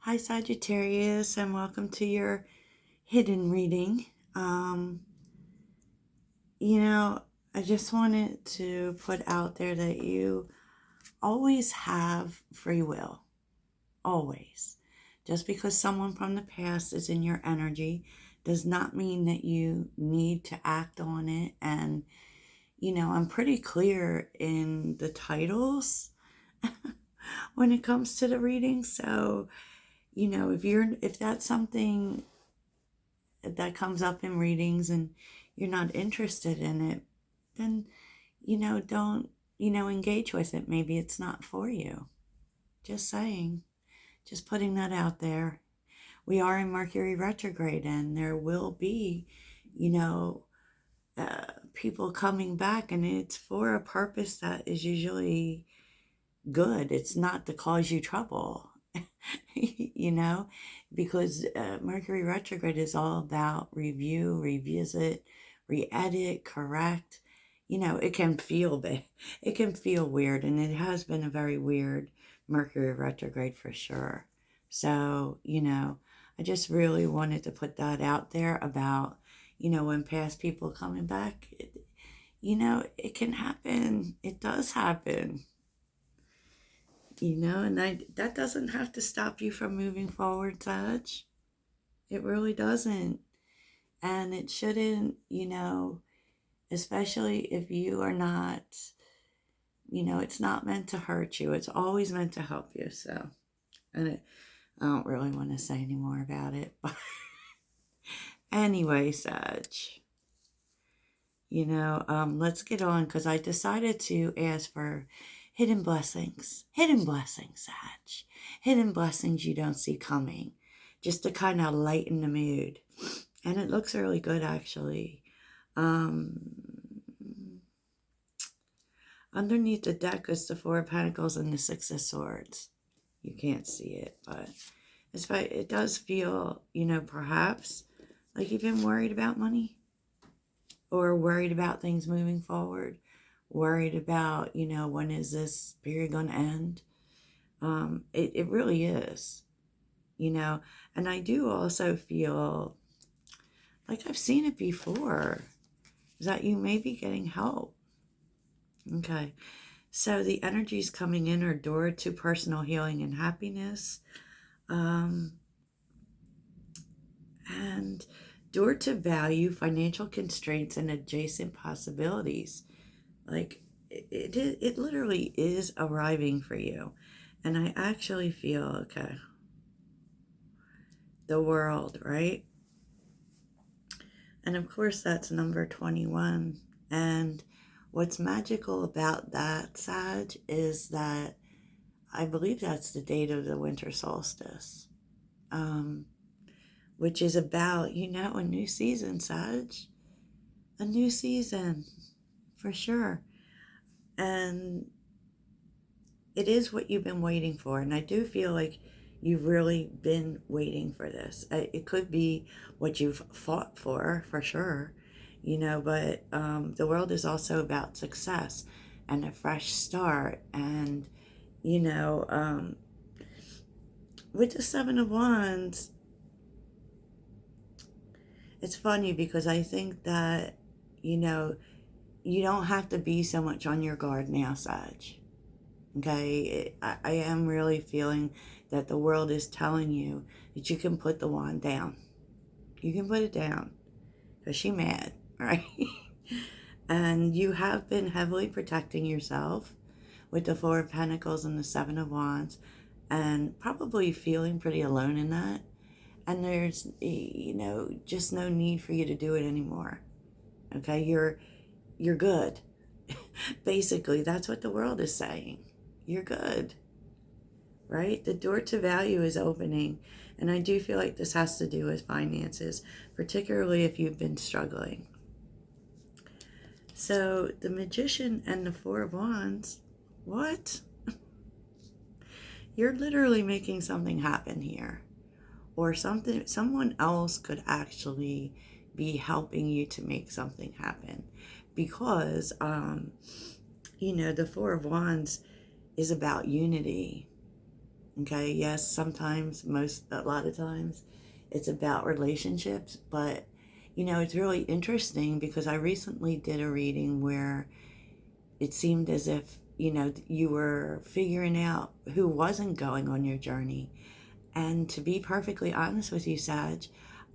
Hi, Sagittarius, and welcome to your hidden reading. You know, I just wanted to put out there that you always have free will. Always. Just because someone from the past is in your energy does not mean that you need to act on it. And, I'm pretty clear in the titles when it comes to the reading. So, if that's something that comes up in readings and you're not interested in it, then, don't, engage with it. Maybe it's not for you. Just saying, just putting that out there. We are in Mercury retrograde and there will be, you know, people coming back, and it's for a purpose that is usually good. It's not to cause you trouble. you know, because Mercury retrograde is all about review, revisit, re-edit, correct. It can feel bad. It can feel weird, and it has been a very weird Mercury retrograde for sure. So, I just really wanted to put that out there about, when past people coming back, it can happen. It does happen. And that doesn't have to stop you from moving forward, Saj. It really doesn't. And it shouldn't, especially if you are not, it's not meant to hurt you. It's always meant to help you. So, I don't really want to say any more about it. But anyway, Saj, let's get on, because I decided to ask for hidden blessings. Hidden blessings, Saj. Hidden blessings you don't see coming, just to kind of lighten the mood. And it looks really good, actually. Underneath the deck is the Four of Pentacles and the Six of Swords. You can't see it, but it does feel, perhaps like you've been worried about money, or worried about things moving forward, worried about, when is this period going to end? It really is, and I do also feel like I've seen it before, that you may be getting help. Okay. So the energies coming in are door to personal healing and happiness. And door to value, financial constraints, and adjacent possibilities. Like it literally is arriving for you. And I actually feel, okay, the world, right? And of course, that's number 21. And what's magical about that, Sag, is that I believe that's the date of the winter solstice, which is about, a new season, Sag. A new season, for sure. And it is what you've been waiting for. And I do feel like you've really been waiting for this. It could be what you've fought for sure, but the world is also about success and a fresh start. And, with the Seven of Wands, it's funny because I think that, you don't have to be so much on your guard now, Sag. Okay, I am really feeling that the world is telling you that you can put the wand down. You can put it down because she's mad, right? And you have been heavily protecting yourself with the Four of Pentacles and the Seven of Wands, and probably feeling pretty alone in that. And there's, just no need for you to do it anymore. Okay, you're good. Basically, that's what the world is saying. You're good, right? The door to value is opening. And I do feel like this has to do with finances, particularly if you've been struggling. So the Magician and the Four of Wands, what? You're literally making something happen here. Or someone else could actually be helping you to make something happen. Because, the Four of Wands is about unity. Okay, yes, sometimes, a lot of times, it's about relationships, but it's really interesting because I recently did a reading where it seemed as if, you were figuring out who wasn't going on your journey. And to be perfectly honest with you, Sag,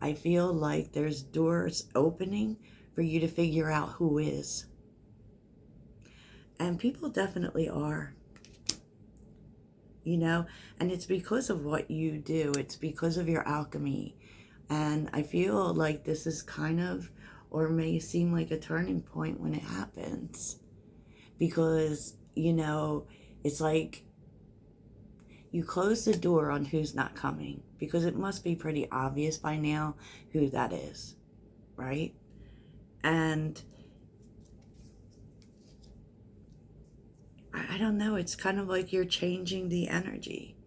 I feel like there's doors opening for you to figure out who is. And people definitely are, you know, and it's because of what you do, it's because of your alchemy. And I feel like this is kind of, or may seem like a turning point when it happens. Because, it's like you close the door on who's not coming because it must be pretty obvious by now who that is, right? And I don't know, it's kind of like you're changing the energy,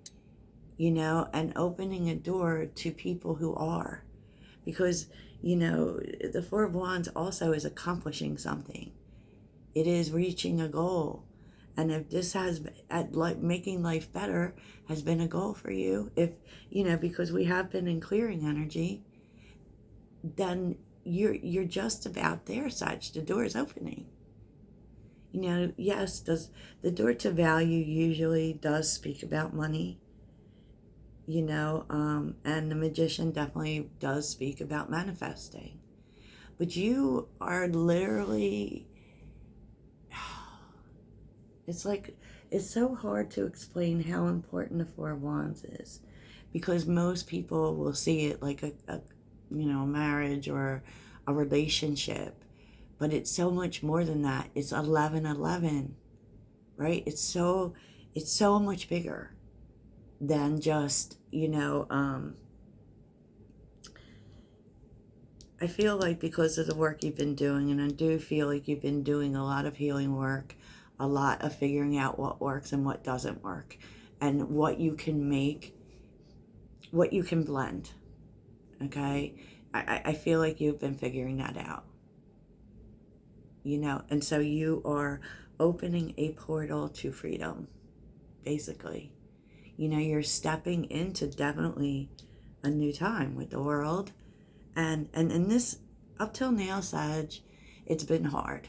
and opening a door to people who are. Because, the Four of Wands also is accomplishing something, it is reaching a goal. And if this has, at like making life better, has been a goal for you, if because we have been in clearing energy, then you're just about there, Sag. The door is opening. Yes, does the door to value usually does speak about money, and the Magician definitely does speak about manifesting. But you are literally, it's like, it's so hard to explain how important the Four of Wands is, because most people will see it like a marriage or a relationship, but it's so much more than that. It's 1111, right? It's so much bigger than just, I feel like because of the work you've been doing, and I do feel like you've been doing a lot of healing work, a lot of figuring out what works and what doesn't work, and what you can make, what you can blend, okay? I feel like you've been figuring that out, and so you are opening a portal to freedom, basically. You're stepping into definitely a new time with the world. And this, up till now, Sag, it's been hard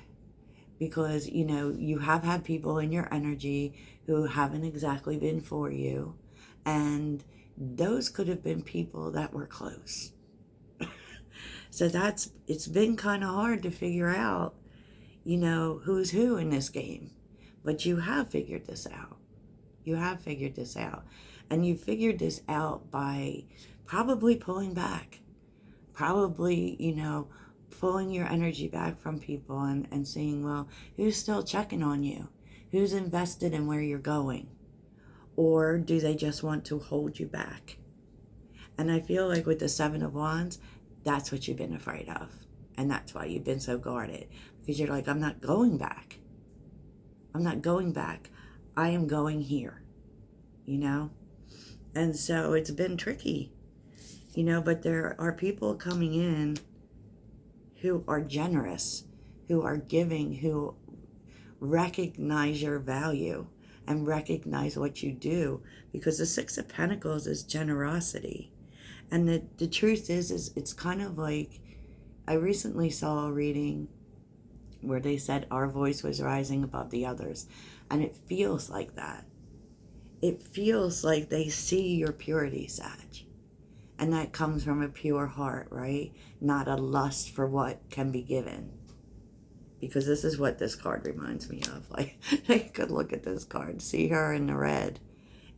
because, you have had people in your energy who haven't exactly been for you. And those could have been people that were close. So it's been kind of hard to figure out, who's who in this game. But you have figured this out. You have figured this out. And you figured this out by probably pulling back. Probably, pulling your energy back from people and seeing, well, who's still checking on you? Who's invested in where you're going? Or do they just want to hold you back? And I feel like with the Seven of Wands, that's what you've been afraid of. And that's why you've been so guarded. Because you're like, I'm not going back. I'm not going back. I am going here, And so it's been tricky, but there are people coming in who are generous, who are giving, who recognize your value and recognize what you do, because the Six of Pentacles is generosity. And the truth is it's kind of like, I recently saw a reading where they said our voice was rising above the others, and it feels like that. It feels like they see your purity, Sag. And that comes from a pure heart, right? Not a lust for what can be given. Because this is what this card reminds me of. Like, you could look at this card, see her in the red.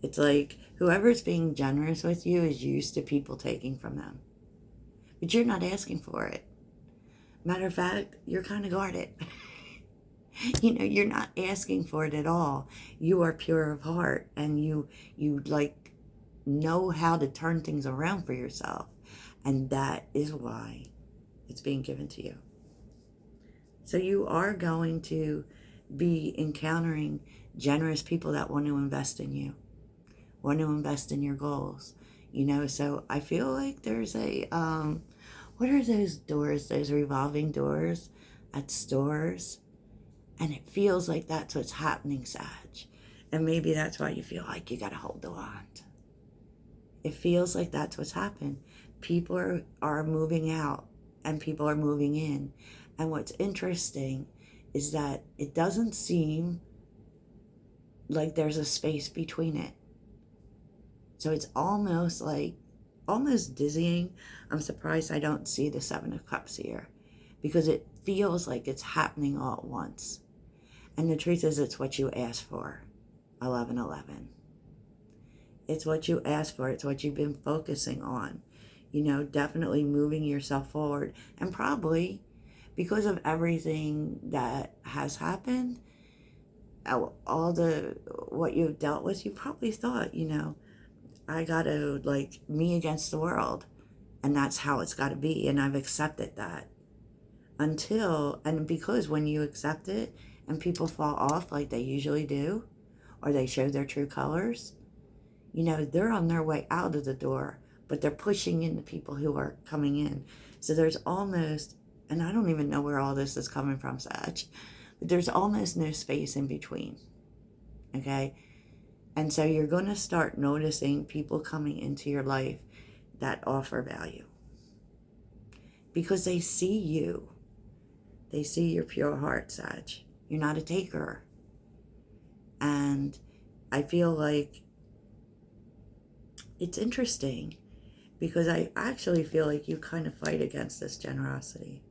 It's like whoever's being generous with you is used to people taking from them. But you're not asking for it. Matter of fact, you're kind of guarded. You're not asking for it at all. You are pure of heart, and you like know how to turn things around for yourself. And that is why it's being given to you. So you are going to be encountering generous people that want to invest in you, want to invest in your goals. So I feel like there's a, what are those doors, those revolving doors at stores? And it feels like that's what's happening, Sag. And maybe that's why you feel like you got to hold the wand. It feels like that's what's happened. People are moving out and people are moving in. And what's interesting is that it doesn't seem like there's a space between it. So it's almost dizzying. I'm surprised I don't see the Seven of Cups here, because it feels like it's happening all at once. And the truth is, it's what you asked for. 1111. It's what you asked for. It's what you've been focusing on. Definitely moving yourself forward. And probably because of everything that has happened, what you've dealt with, you probably thought, I gotta, me against the world. And that's how it's gotta be. And I've accepted that. And because when you accept it and people fall off like they usually do, or they show their true colors, they're on their way out of the door, but they're pushing in the people who are coming in. So there's almost, and I don't even know where all this is coming from, Sag, but there's almost no space in between. Okay? And so you're going to start noticing people coming into your life that offer value, because they see you. They see your pure heart, Sag. You're not a taker. And I feel like it's interesting, because I actually feel like you kind of fight against this generosity.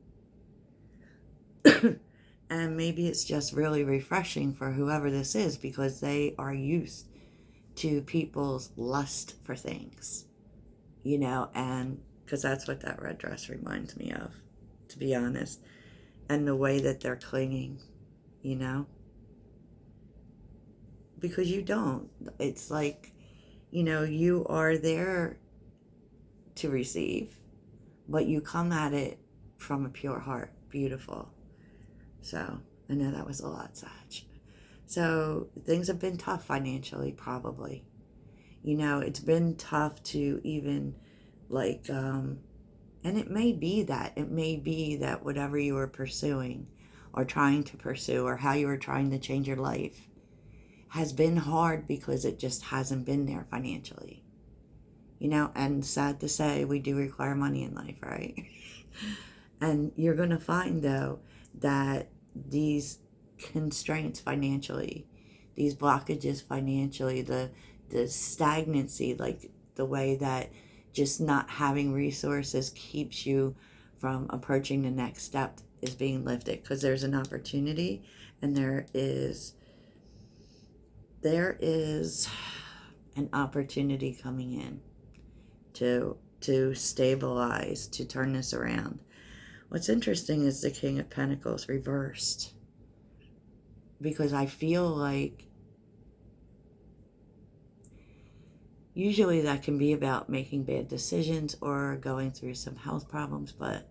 And maybe it's just really refreshing for whoever this is, because they are used to people's lust for things, and because that's what that red dress reminds me of, to be honest. And the way that they're clinging, because you don't. It's like, you are there to receive, but you come at it from a pure heart. Beautiful. So I know that was a lot, Sag. So things have been tough financially, probably. It's been tough to even and it may be that whatever you were pursuing or trying to pursue, or how you were trying to change your life, has been hard because it just hasn't been there financially. And sad to say, we do require money in life, right? And you're going to find, though, that these constraints financially, these blockages financially, the stagnancy, like the way that just not having resources keeps you from approaching the next step, is being lifted, because there's an opportunity, and there is an opportunity coming in to stabilize, to turn this around. What's interesting is the King of Pentacles reversed, because I feel like usually that can be about making bad decisions or going through some health problems, but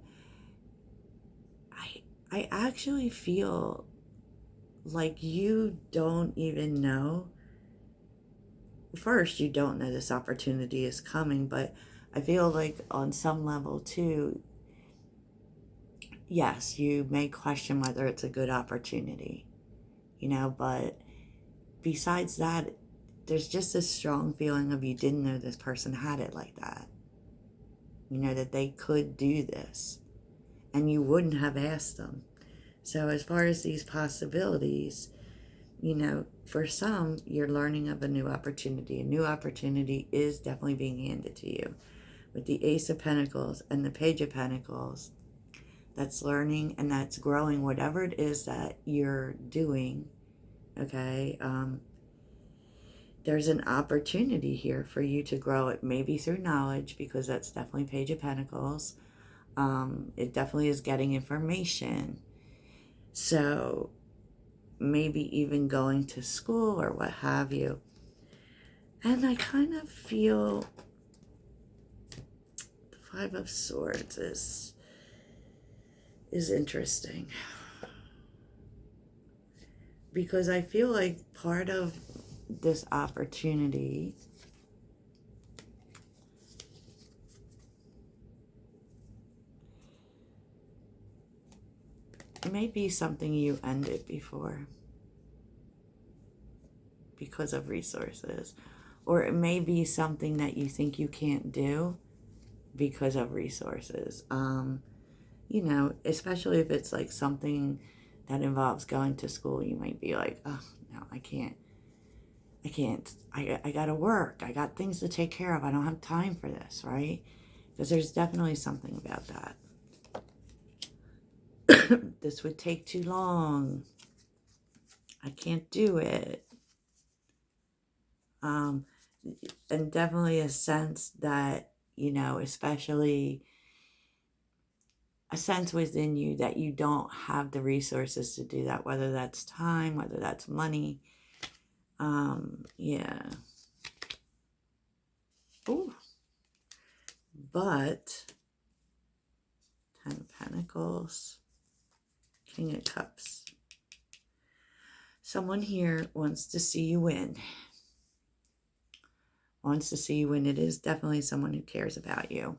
I actually feel like you don't even know. First, you don't know this opportunity is coming, but I feel like on some level too, yes, you may question whether it's a good opportunity, but besides that, there's just a strong feeling of you didn't know this person had it like that. That they could do this, and you wouldn't have asked them. So as far as these possibilities, for some, you're learning of a new opportunity. A new opportunity is definitely being handed to you. With the Ace of Pentacles and the Page of Pentacles, that's learning and that's growing, whatever it is that you're doing, okay? There's an opportunity here for you to grow it, maybe through knowledge, because that's definitely Page of Pentacles. It definitely is getting information. So maybe even going to school or what have you. And I kind of feel the Five of Swords is interesting, because I feel like part of this opportunity it may be something you ended before, because of resources. Or it may be something that you think you can't do because of resources. You know, especially if it's like something that involves going to school, you might be like, oh, no, I can't. I gotta work. I got things to take care of. I don't have time for this, right? Because there's definitely something about that. This would take too long. I can't do it. And definitely a sense that, you know, especially a sense within you that you don't have the resources to do that, whether that's time, whether that's money. Yeah. Ooh. But 10 of Pentacles, King of Cups. Someone here wants to see you win. Wants to see you win. It is definitely someone who cares about you.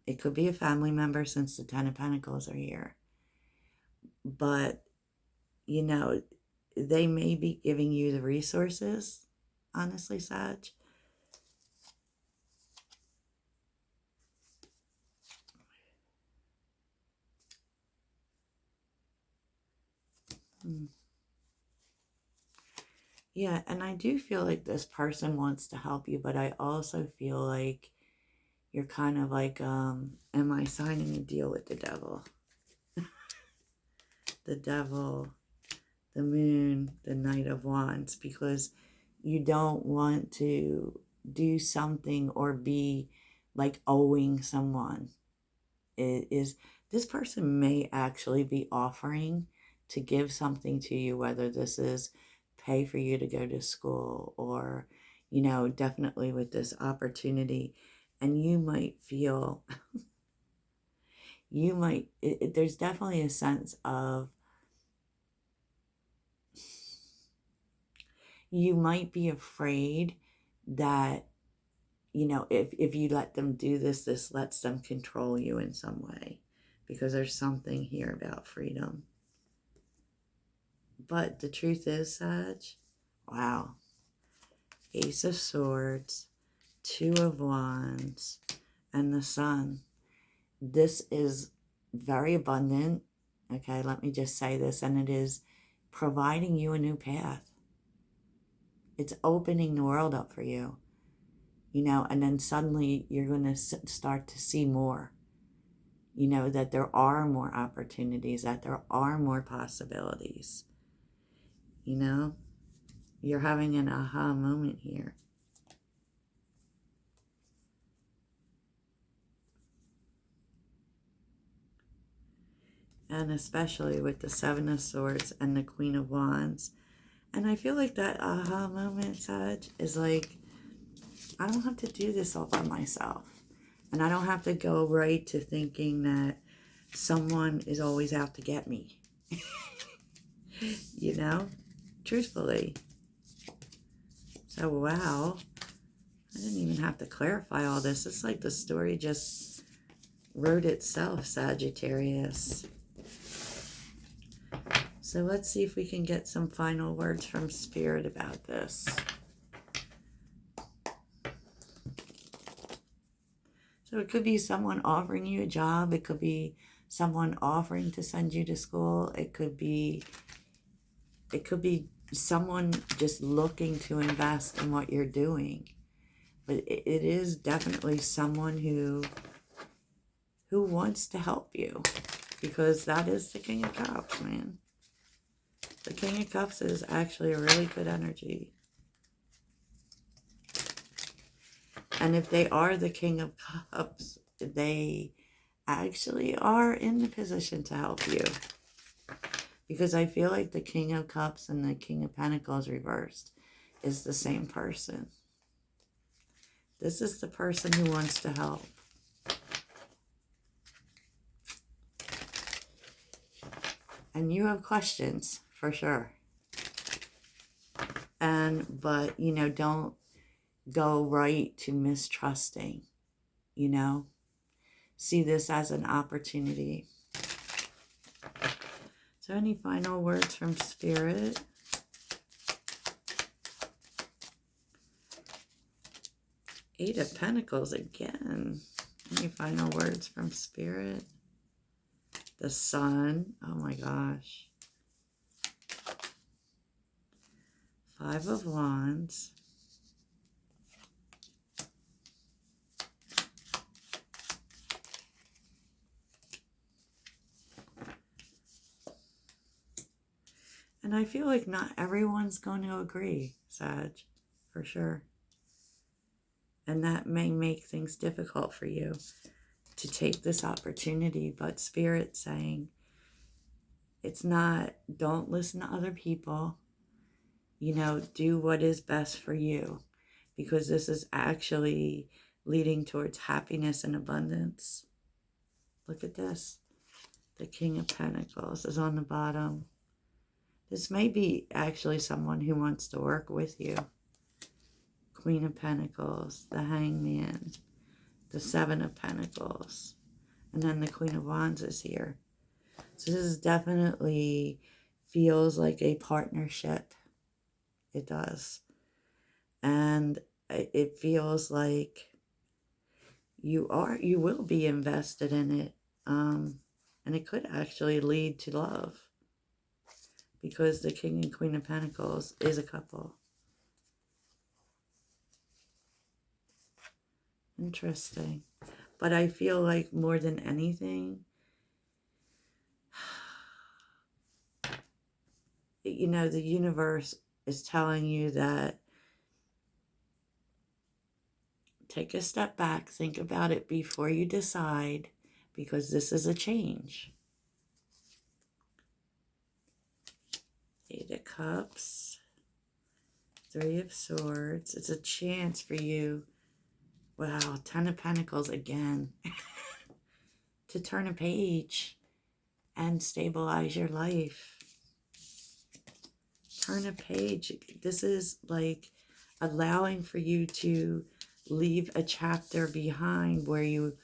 It could be a family member since the 10 of Pentacles are here. But, you know, they may be giving you the resources, honestly, Sag. Yeah, and I do feel like this person wants to help you, but I also feel like you're kind of like, am I signing a deal with the devil? The devil, the moon, the Knight of Wands, because you don't want to do something or be like owing someone. It is, this person may actually be offering to give something to you, whether this is pay for you to go to school or, you know, definitely with this opportunity. And you might feel, there's definitely a sense of, you might be afraid that, you know, if you let them do this, this lets them control you in some way, because there's something here about freedom. But the truth is, Sag, wow, Ace of Swords, Two of Wands, and the Sun. This is very abundant. Okay, let me just say this, and it is providing you a new path. It's opening the world up for you, you know, and then suddenly you're going to start to see more, you know, that there are more opportunities, that there are more possibilities, you know. You're having an aha moment here. And especially with the Seven of Swords and the Queen of Wands. And I feel like that aha moment, Sag, is like, I don't have to do this all by myself. And I don't have to go right to thinking that someone is always out to get me. You know? Truthfully. So, wow. I didn't even have to clarify all this. It's like the story just wrote itself, Sagittarius. So let's see if we can get some final words from Spirit about this. So it could be someone offering you a job. It could be someone offering to send you to school. It could be someone just looking to invest in what you're doing. But it is definitely someone who wants to help you, because that is the King of Cups, man. The King of Cups is actually a really good energy. And if they are the King of Cups, they actually are in the position to help you. Because I feel like the King of Cups and the King of Pentacles reversed is the same person. This is the person who wants to help. And you have questions, for sure. But, you know, don't go right to mistrusting, you know. See this as an opportunity. So any final words from Spirit? Eight of Pentacles again. Any final words from Spirit? The Sun. Oh my gosh. Five of Wands. And I feel like not everyone's going to agree, Sag, for sure. And that may make things difficult for you to take this opportunity. But Spirit's saying, it's not, don't listen to other people. You know, do what is best for you. Because this is actually leading towards happiness and abundance. Look at this. The King of Pentacles is on the bottom. This may be actually someone who wants to work with you. Queen of Pentacles, the Hangman, the Seven of Pentacles, and then the Queen of Wands is here. So this is definitely feels like a partnership. It does. And it feels like you will be invested in it. And it could actually lead to love. Because the King and Queen of Pentacles is a couple. Interesting. But I feel like more than anything, you know, the universe is telling you that take a step back, think about it before you decide, because this is a change. Eight of Cups, Three of Swords. It's a chance for you. Wow, Ten of Pentacles again. To turn a page and stabilize your life. Turn a page. This is like allowing for you to leave a chapter behind where you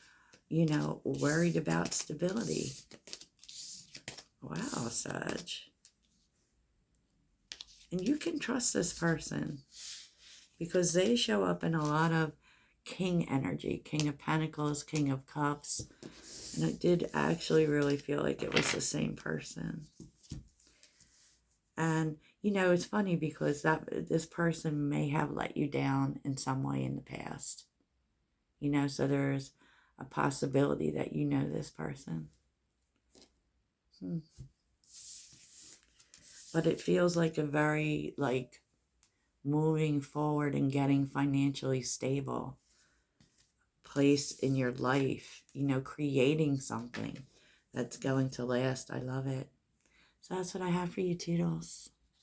know, worried about stability. Wow, Sag. And you can trust this person because they show up in a lot of King energy. King of Pentacles, King of Cups. And I did actually really feel like it was the same person. And, you know, it's funny because this person may have let you down in some way in the past. You know, so there's a possibility that you know this person. But it feels like a very, like, moving forward and getting financially stable place in your life. You know, creating something that's going to last. I love it. So that's what I have for you, Toodles.